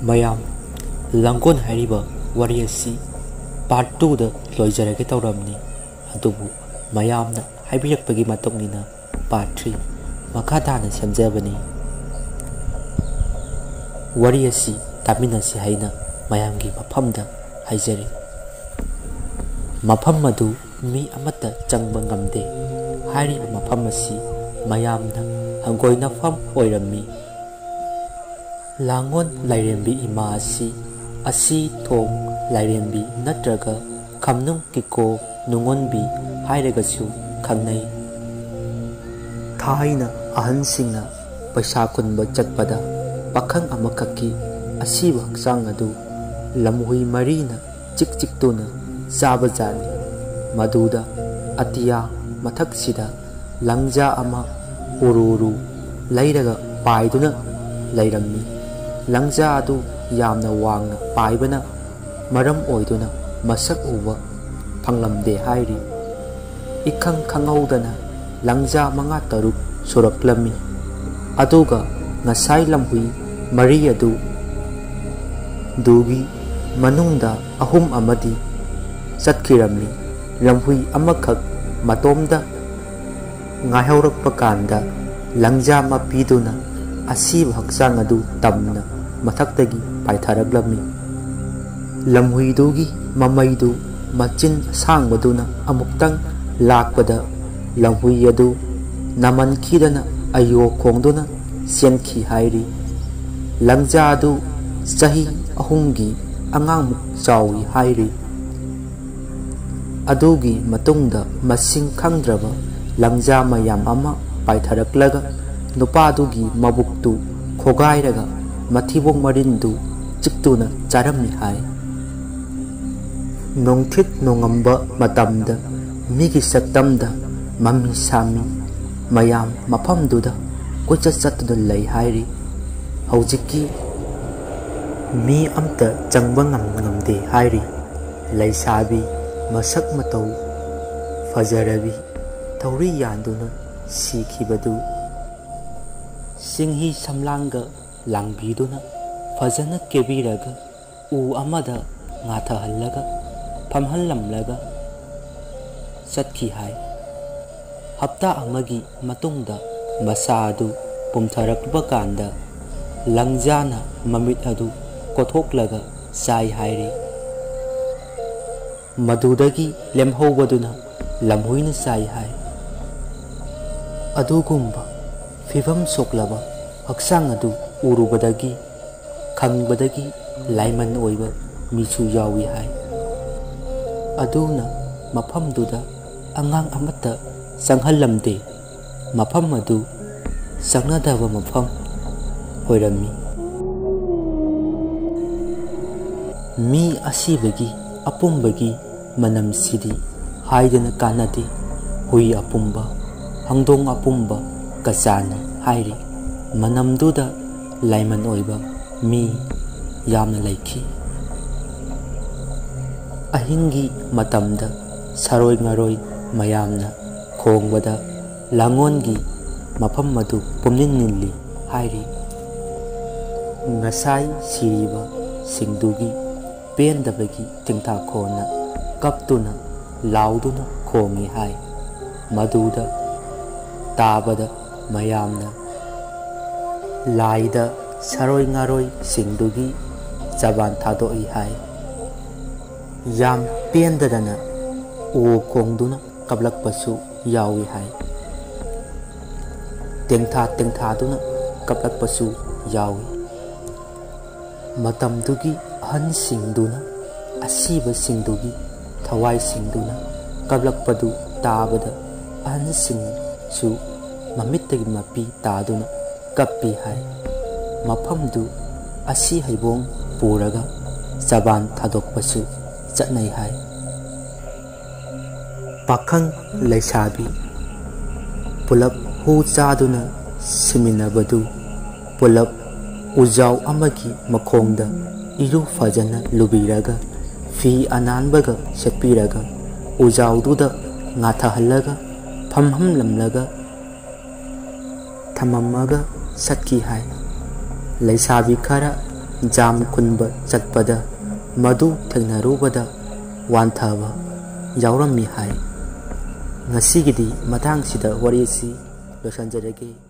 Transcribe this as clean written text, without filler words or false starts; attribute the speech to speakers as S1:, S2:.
S1: ꯃꯌꯥꯝ ꯂꯥꯡꯒꯣꯜ ꯍꯥꯏꯔꯤꯕ ꯋꯥꯔꯤ ꯑꯁꯤ ꯄꯥꯔꯠ 2ꯗ ꯂꯣꯏꯖꯔꯒꯦ ꯇꯧꯔꯝꯅꯤ ꯑꯗꯨꯕꯨ ꯃꯌꯥꯝꯅ ꯍꯥꯏꯕꯤꯔꯛꯄꯒꯤ ꯃꯇꯨꯡ ꯏꯟꯅ ꯄꯥꯔꯠ 3 ꯃꯈꯥ ꯇꯥꯅ ꯁꯦꯝꯖꯕꯅꯤ ꯋꯥꯔꯤ ꯑꯁꯤ ꯇꯥꯃꯤꯟꯅꯁꯤ ꯍꯥꯏꯅ ꯃꯌꯥꯝꯒꯤ ꯃꯐꯝꯗ ꯍꯥꯏꯖꯔꯤ ꯃꯐꯝ ꯑꯗꯨ ꯃꯤ ꯑꯃꯠꯇ ꯆꯪꯕ ꯉꯝꯗꯦ ꯍꯥꯏꯔꯤꯕ ꯃꯐꯝ ꯑꯁꯤ ꯃꯌꯥꯝꯅ ꯍꯪꯒꯣꯏꯅꯐꯝ ꯑꯣꯏꯔꯝꯃꯤ ꯂꯥꯡꯒꯣꯜ ꯂꯥꯏꯔꯦꯝꯕꯤ ꯏꯃꯥ ꯑꯁꯤ ꯊꯣꯡ ꯂꯥꯏꯔꯦꯝꯕꯤ ꯅꯠꯇ꯭ꯔꯒ ꯈꯝꯅꯨꯡ ꯀꯤꯀꯣ ꯅꯨꯡꯉꯣꯟꯕꯤ ꯍꯥꯏꯔꯒꯁꯨ ꯈꯪꯅꯩ ꯊꯥꯏꯅ ꯑꯍꯟꯁꯤꯡꯅ ꯄꯩꯁꯥ ꯈꯨꯟꯕ ꯆꯠꯄꯗ ꯄꯥꯈꯪ ꯑꯃꯈꯛꯀꯤ ꯑꯁꯤꯕ ꯍꯛꯆꯥꯡ ꯑꯗꯨ ꯂꯝꯍꯨꯏ ꯃꯔꯤꯅ ꯆꯤꯛꯇꯨꯅ ꯆꯥꯕꯖꯥꯠꯅꯤ ꯃꯗꯨꯗ ꯑꯇꯤꯌꯥ ꯃꯊꯛꯁꯤꯗ ꯂꯪꯖꯥ ꯑꯃ ꯎꯔꯨ ꯂꯩꯔꯒ ꯄꯥꯏꯗꯨꯅ ꯂꯩꯔꯝꯃꯤ ꯂꯪꯖꯥ ꯑꯗꯨ ꯌꯥꯝꯅ ꯋꯥꯡꯅ ꯄꯥꯏꯕꯅ ꯃꯔꯝ ꯑꯣꯏꯗꯨꯅ ꯃꯁꯛ ꯎꯕ ꯐꯪꯂꯝꯗꯦ ꯍꯥꯏꯔꯤ ꯏꯈꯪ ꯈꯪꯍꯧꯗꯅ ꯂꯪꯖꯥ 5-6 ꯁꯨꯔꯛꯂꯝꯃꯤ ꯑꯗꯨꯒ ꯉꯁꯥꯏ ꯂꯝꯍꯨꯏ ꯃꯔꯤ ꯑꯗꯨꯒꯤ ꯃꯅꯨꯡꯗ 3 ꯑꯃꯗꯤ ꯆꯠꯈꯤꯔꯝꯃꯤ ꯂꯝꯍꯨꯏ ꯑꯃꯈꯛ ꯃꯇꯣꯝꯗ ꯉꯥꯏꯍꯧꯔꯛꯄ ꯀꯥꯟꯗ ꯂꯪꯖꯥ ꯃꯄꯤꯗꯨꯅ ꯑꯁꯤꯕ ꯍꯛꯆꯥꯡ ꯑꯗꯨ ꯇꯝꯅ ꯃꯊꯛꯇꯒꯤ ꯄꯥꯏꯊꯔꯛꯂꯝꯃꯤ ꯂꯝꯍꯨꯏꯗꯨꯒꯤ ꯃꯃꯩꯗꯨ ꯃꯆꯤꯟ ꯑꯁꯥꯡꯕꯗꯨꯅ ꯑꯃꯨꯛꯇꯪ ꯂꯥꯛꯄꯗ ꯂꯝꯍꯨꯏ ꯑꯗꯨ ꯅꯥꯃꯟꯈꯤꯗꯅ ꯑꯌꯣ ꯈꯣꯡꯗꯨꯅ ꯆꯦꯟꯈꯤ ꯍꯥꯏꯔꯤ ꯂꯪꯖꯥ ꯑꯗꯨ ꯆꯍꯤ 3ꯒꯤ ꯑꯉꯥꯡꯃꯨꯛ ꯆꯥꯎꯏ ꯍꯥꯏꯔꯤ ꯑꯗꯨꯒꯤ ꯃꯇꯨꯡꯗ ꯃꯁꯤꯡ ꯈꯪꯗ꯭ꯔꯕ ꯂꯪꯖꯥ ꯃꯌꯥꯝ ꯑꯃ ꯄꯥꯏꯊꯔꯛꯂꯒ ꯅꯨꯄꯥꯗꯨꯒꯤ ꯃꯕꯨꯛꯇꯨ ꯈꯣꯒꯥꯏꯔꯒ ꯃꯊꯤꯕꯣꯡ ꯃꯔꯤꯟꯗꯨ ꯆꯤꯛꯇꯨꯅ ꯆꯥꯔꯝꯃꯤ ꯍꯥꯏ ꯅꯣꯡꯊꯤꯠ ꯅꯣꯡꯉꯝꯕ ꯃꯇꯝꯗ ꯃꯤꯒꯤ ꯁꯛꯇꯝꯗ ꯃꯃꯤ ꯁꯥꯃꯤ ꯃꯌꯥꯝ ꯃꯐꯝꯗꯨꯗ ꯀꯣꯏꯆꯠ ꯆꯠꯇꯨꯅ ꯂꯩ ꯍꯥꯏꯔꯤ ꯍꯧꯖꯤꯛꯀꯤ ꯃꯤ ꯑꯝꯇ ꯆꯪꯕ ꯉꯝꯗꯦ ꯍꯥꯏꯔꯤ ꯂꯩꯁꯥꯕꯤ ꯃꯁꯛ ꯃꯇꯧ ꯐꯖꯔꯕꯤ ꯊꯧꯔꯤ ꯌꯥꯟꯗꯨꯅ ꯁꯤꯈꯤꯕꯗꯨ ꯁꯤꯡꯍꯤ ꯁꯝꯂꯥꯡꯒ ꯂꯥꯡꯕꯤꯗꯨꯅ ꯐꯖꯅ ꯀꯦꯕꯤꯔꯒ ꯎ ꯑꯃꯗ ꯉꯥꯊꯍꯜꯂꯒ ꯐꯝꯍꯜꯂꯝꯂꯒ ꯆꯠꯈꯤ ꯍꯥꯏ ꯍꯞꯇꯥ ꯑꯃꯒꯤ ꯃꯇꯨꯡꯗ ꯃꯁꯥ ꯑꯗꯨ ꯄꯨꯝꯊꯔꯛꯄ ꯀꯥꯟꯗ ꯂꯪꯖꯥꯅ ꯃꯃꯤꯠ ꯑꯗꯨ ꯀꯣꯊꯣꯛꯂꯒ ꯆꯥꯏ ꯍꯥꯏꯔꯤ ꯃꯗꯨꯗꯒꯤ ꯂꯦꯝꯍꯧꯕꯗꯨꯅ ꯂꯝꯍꯨꯏꯅ ꯆꯥꯏ ꯍꯥꯏ ꯑꯗꯨꯒꯨꯝꯕ ꯐꯤꯚꯝ ꯁꯣꯛꯂꯕ ꯍꯛꯆꯥꯡ ꯑꯗꯨ ꯎꯔꯨꯕꯗꯒꯤ ꯈꯪꯕꯗꯒꯤ ꯂꯥꯏꯃꯟ ꯑꯣꯏꯕ ꯃꯤꯁꯨ ꯌꯥꯎꯏ ꯍꯥꯏ ꯑꯗꯨꯅ ꯃꯐꯝꯗꯨꯗ ꯑꯉꯥꯡ ꯑꯃꯠꯇ ꯆꯪꯍꯜꯂꯝꯗꯦ ꯃꯐꯝ ꯑꯗꯨ ꯆꯪꯅꯗꯕ ꯃꯐꯝ ꯑꯣꯏꯔꯝꯃꯤ ꯃꯤ ꯑꯁꯤꯕꯒꯤ ꯑꯄꯨꯝꯕꯒꯤ ꯃꯅꯝꯁꯤꯗꯤ ꯍꯥꯏꯗꯅ ꯀꯥꯟꯅꯗꯦ ꯍꯨꯏ ꯑꯄꯨꯝꯕ ꯍꯪꯗꯣꯡ ꯑꯄꯨꯝꯕ ꯀꯆꯥꯅꯤ ꯍꯥꯏꯔꯤ ꯃꯅꯝꯗꯨꯗ ꯂꯥꯏꯃꯟ ꯑꯣꯏꯕ ꯃꯤ ꯌꯥꯝꯅ ꯂꯩꯈꯤ ꯑꯍꯤꯡꯒꯤ ꯃꯇꯝꯗ ꯁꯔꯣꯏ ꯉꯔꯣꯏ ꯃꯌꯥꯝꯅ ꯈꯣꯡꯕꯗ ꯂꯥꯡꯒꯣꯜꯒꯤ ꯃꯐꯝ ꯑꯗꯨ ꯄꯨꯝꯅꯤꯟ ꯅꯤꯜꯂꯤ ꯍꯥꯏꯔꯤ ꯉꯁꯥꯏ ꯁꯤꯔꯤꯕ ꯁꯤꯡꯗꯨꯒꯤ ꯄꯦꯟꯗꯕꯒꯤ ꯇꯤꯡꯊꯥꯈꯣꯟꯅ ꯀꯞꯇꯨꯅ ꯂꯥꯎꯗꯨꯅ ꯈꯣꯡꯏ ꯍꯥꯏ ꯃꯗꯨꯗ ꯇꯥꯕꯗ ꯃꯌꯥꯝꯅ ꯂꯥꯏꯗ ꯁꯔꯣꯏ ꯉꯥꯔꯣꯏ ꯁꯤꯡꯗꯨꯒꯤ ꯆꯕꯥꯟ ꯊꯥꯗꯣꯛꯏ ꯍꯥꯏ ꯌꯥꯝ ꯄꯦꯟꯗꯗꯅ ꯎ ꯈꯣꯡꯗꯨꯅ ꯀꯞꯂꯛꯄꯁꯨ ꯌꯥꯎꯏ ꯍꯥꯏ ꯇꯦꯡꯊꯥꯗꯨꯅ ꯀꯞꯂꯛꯄꯁꯨ ꯌꯥꯎꯏ ꯃꯇꯝꯗꯨꯒꯤ ꯑꯍꯟꯁꯤꯡꯗꯨꯅ ꯑꯁꯤꯕꯁꯤꯡꯗꯨꯒꯤ ꯊꯋꯥꯏꯁꯤꯡꯗꯨꯅ ꯀꯞꯂꯛꯄꯗꯨ ꯇꯥꯕꯗ ꯑꯍꯟꯁꯤꯡꯁꯨ ꯃꯃꯤꯠꯇꯒꯤ ꯃꯄꯤ ꯇꯥꯗꯨꯅ ꯀꯞꯄꯤ ꯍꯥꯏ ꯃꯐꯝꯗꯨ ꯑꯁꯤ ꯍꯩꯕꯣꯡ ꯄꯨꯔꯒ ꯆꯕꯥꯟ ꯊꯥꯗꯣꯛꯄꯁꯨ ꯆꯠꯅꯩ ꯍꯥꯏ ꯄꯥꯈꯪ ꯂꯩꯁꯥꯕꯤ ꯄꯨꯂꯞ ꯍꯨ ꯆꯥꯗꯨꯅ ꯁꯤꯃꯤꯟꯅꯕꯗꯨ ꯄꯨꯂꯞ ꯎꯖꯥꯎ ꯑꯃꯒꯤ ꯃꯈꯣꯡꯗ ꯏꯔꯨ ꯐꯖꯅ ꯂꯨꯕꯤꯔꯒ ꯐꯤ ꯑꯅꯥꯟꯕꯒ ꯁꯦꯠꯄꯤꯔꯒ ꯎꯖꯥꯎꯗꯨꯗ ꯉꯥꯊꯍꯜꯂꯒ ꯐꯝꯍꯜꯂꯝꯂꯒ ꯊꯝꯃꯝꯃꯒ ꯆꯠꯈꯤ ꯍꯥꯏ ꯂꯩꯁꯥꯕꯤ ꯈꯔ ꯖꯥꯝ ꯈꯨꯟꯕ ꯆꯠꯄꯗ ꯃꯗꯨ ꯊꯦꯡꯅꯔꯨꯕꯗ ꯋꯥꯟꯊꯕ ꯌꯥꯎꯔꯝꯃꯤ ꯍꯥꯏ꯫ ꯉꯁꯤꯒꯤꯗꯤ ꯃꯇꯥꯡꯁꯤꯗ ꯋꯥꯔꯤ ꯑꯁꯤ ꯂꯣꯏꯁꯤꯟꯖꯔꯒꯦ꯫